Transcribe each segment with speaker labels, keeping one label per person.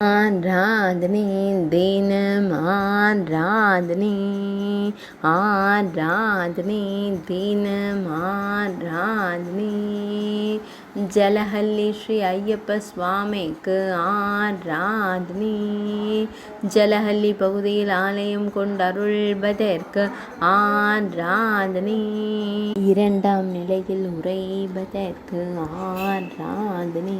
Speaker 1: ஆராதனை தினம் ஆராதனை ஆராதனை தினம் ஆராதனை ஜலஹல்லி ஸ்ரீ ஐயப்ப சுவாமிக்கு ஆராதனை ஜலஹல்லி பகுதியில் ஆலயம் கொண்டருள்வதற்கு ஆராதனை இரண்டாம் நிலையில் உறைவதற்கு ஆராதனை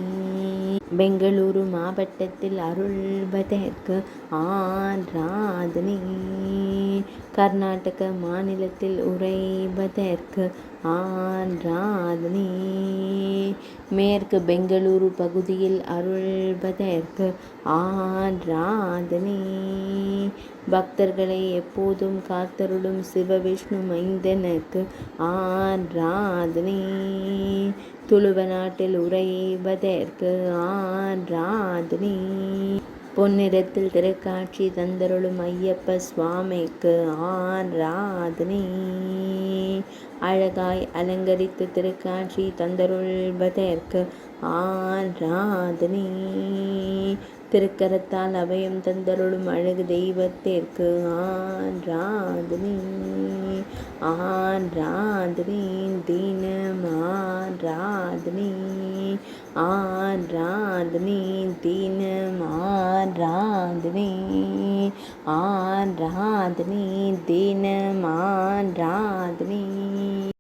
Speaker 1: பெங்களூரு மாவட்டத்தில் அருள்வதற்கு ஆராதனை கர்நாடக மாநிலத்தில் உறைவதற்கு ஆராதனை மேற்கு பெங்களூரு பகுதியில் அருள்வதற்கு ஆராதனை பக்தர்களை எப்போதும் காத்தருளும் சிவவிஷ்ணு மைந்தனுக்கு ஆராதனை துளுவ நாட்டில் உறைவதற்கு ஆராதனை பொன்னிறத்தில் திருக்காட்சி தந்தருளும் ஐயப்ப சுவாமிக்கு ஆராதனை அழகாய் அலங்கரித்து திருக்காட்சி தந்தருள்வதற்கு ஆராதனை திருக்கரத்தால் அபயம் தந்தருளும் அழகு தெய்வத்திற்கு ஆராதனை ஆராதனை தினம் ஆராதனை ஆராதனை தினம் ஆராதனை ஆராதனை தினம் ஆராதனை